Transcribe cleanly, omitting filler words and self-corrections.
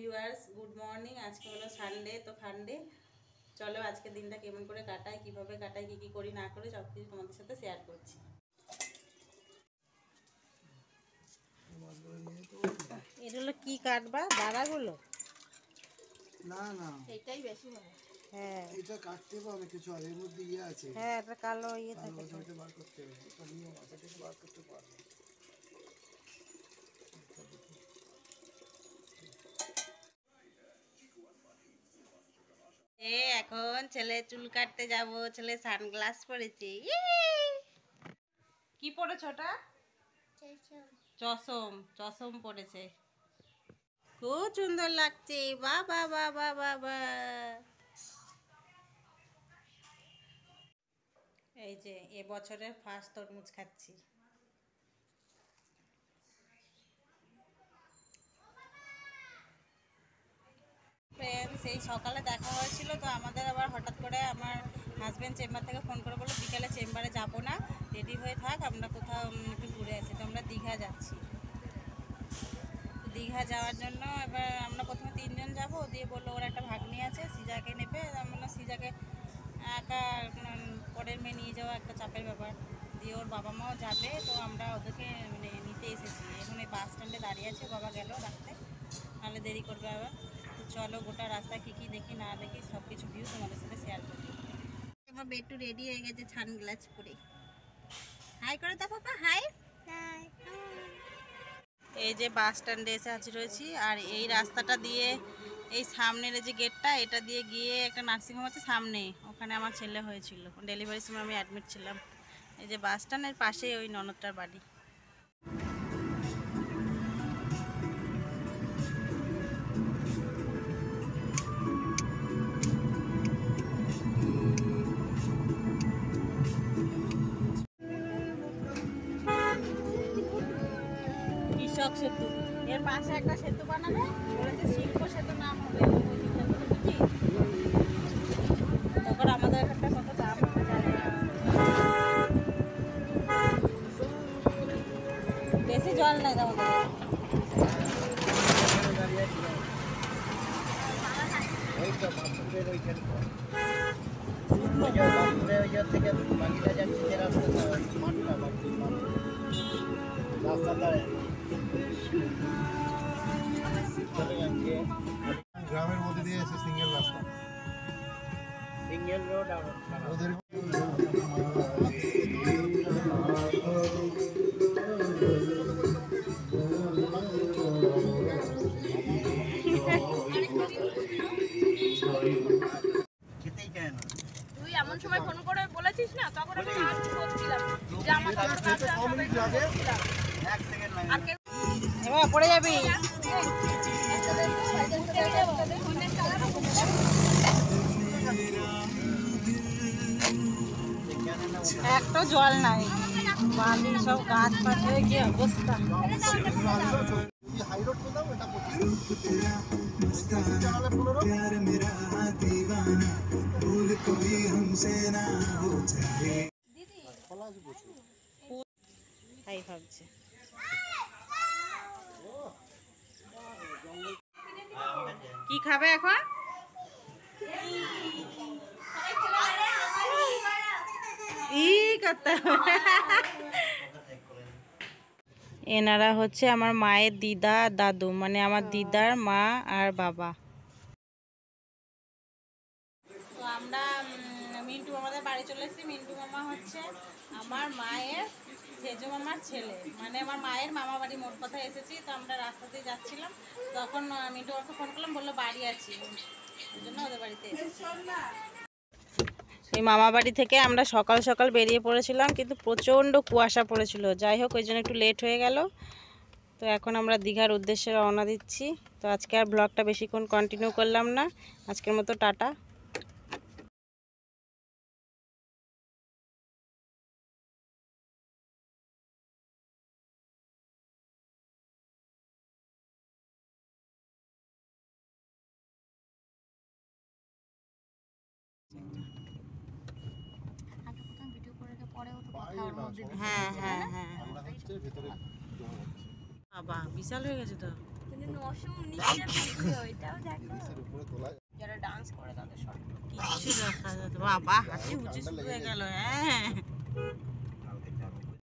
Viewers, good morning. আজকে হলো Sunday. তো সানডে চলো আজকে দিনটা কেমন করে কাটাই, কিভাবে কাটাই, কি কি করি না করি সব কিছু তোমাদের সাথে শেয়ার করছি। এগুলো কি কাটবা? দাঁড়াগুলো? না না, এটাই বেশি ভালো। হ্যাঁ, এটা কাটতে হবে কিছু, আর এর মধ্যে ইয়ে আছে। হ্যাঁ, এটা কালো ইয়ে থাকে, ওটা বার করতে হবে, এটা নিয়ম আছে, এটা বার করতে পারবে। এখন ছেলে চুল কাটতে যাব। ছেলে সানগ্লাস পরেছে। কি পরেছ ওটা? চশম। চশম পরেছে, খুব সুন্দর লাগছে। বাবা বাবা বাবা। এই যে এবছরের ফার্স্ট তরমুজ খাচ্ছি। সেই সকালে দেখা হয়েছিল, তো আমাদের আবার হঠাৎ করে আমার হাজব্যান্ড চেম্বার থেকে ফোন করে বললো বিকেলে চেম্বারে যাব না, রেডি হয়ে থাক, আমরা কোথাও একটু ঘুরে আসি। তো আমরা দীঘা যাচ্ছি। দীঘা যাওয়ার জন্য এবার আমরা প্রথমে 3 জন যাব, দিয়ে বললো ওর একটা ভাগ্নি আছে, সিজাকে নেবে। আমরা সিজাকে একা পরের মেয়ে নিয়ে যাওয়া একটা চাপের ব্যাপার, দিয়ে ওর বাবা মাও যাবে, তো আমরা ওদেরকে মানে নিতে এসেছি। এখন এই বাস স্ট্যান্ডে দাঁড়িয়ে আছে, বাবা গেল রাখতে, নাহলে দেরি করবে আবার। তো চলো গোটা রাস্তায় কী কী দেখি না দেখি সব কিছু ভিউ তোমাদের সাথে শেয়ার করি। আমার বেটু রেডি হয়ে গেছে সানগ্লাস পরে। হাই করে দাও পাপা, হাই। এই যে বাস স্ট্যান্ডে এসে হাজির হয়েছি, আর এই রাস্তাটা দিয়ে, এই সামনের যে গেটটা, এটা দিয়ে গিয়ে একটা নার্সিংহোম আছে সামনে, ওখানে আমার ছেলে হয়েছিল, ডেলিভারির সময় আমি অ্যাডমিট ছিলাম। এই যে বাস স্ট্যান্ডের পাশেই ওই ননদটার বাড়ি। কৃষক সেতু, এর পাশে একটা সেতু বানাবে বলেছে, শিল্প সেতু নাম হবে। তখন আমাদের এখানটা কত দাম হবে জানি না। বেশি জল নাই আমাদের। গ্রামের মধ্যে দিয়ে এসে সিঙ্গেল রাস্তা, সিঙ্গেল রোড। ওদের খেতেই চায় না। তুই এমন সময় ফোন করে বলেছিস না, তখন আমি কাজ করছিলাম যে আমার লাগে 1 সেকেন্ড লাগে। এবার পড়ে যাবি। একটা জল নাই, বালি সব গাছ পাত হয়ে কি অবস্থা। তাই ভাবছে। কি খাবে এখন? এনারা হচ্ছে আমার মায়ের দিদা দাদু, মানে আমার দিদার মা আর বাবা। তো আমরা মিন্টু মামাদের বাড়ি চলে এসেছি। মিন্টু মামা হচ্ছে আমার মায়ের সেজো মামার ছেলে, মানে আমার মায়ের মামা বাড়ি। মোট কথা এসেছি, তো আমরা রাস্তাতে যাচ্ছিলাম, তখন মিন্টু মামাকে ফোন করলাম, বললো বাড়ি আছি, ওই জন্য ওদের বাড়িতে এসেছি। এই মামা বাড়ি থেকে আমরা সকাল সকাল বেরিয়ে পড়েছিলাম, কিন্তু প্রচণ্ড কুয়াশা পড়েছিল, যাই হোক ওই জন্য একটু লেট হয়ে গেল। তো এখন আমরা দীঘার উদ্দেশ্যে রওনা দিচ্ছি। তো আজকে আর ব্লগটা বেশিক্ষণ কন্টিনিউ করলাম না, আজকের মতো টাটা। হ্যাঁ হ্যাঁ হ্যাঁ, বাবা বিশাল হয়ে গেছে তো। কিন্তু 919 ভিডিও এটাও দেখো ব্রিজের উপরে তোলা যারা ডান্স করে তাদের সব কিচ্ছু দেখা যাচ্ছে বাবা হাতি উঁচু হয়ে গেল হ্যাঁ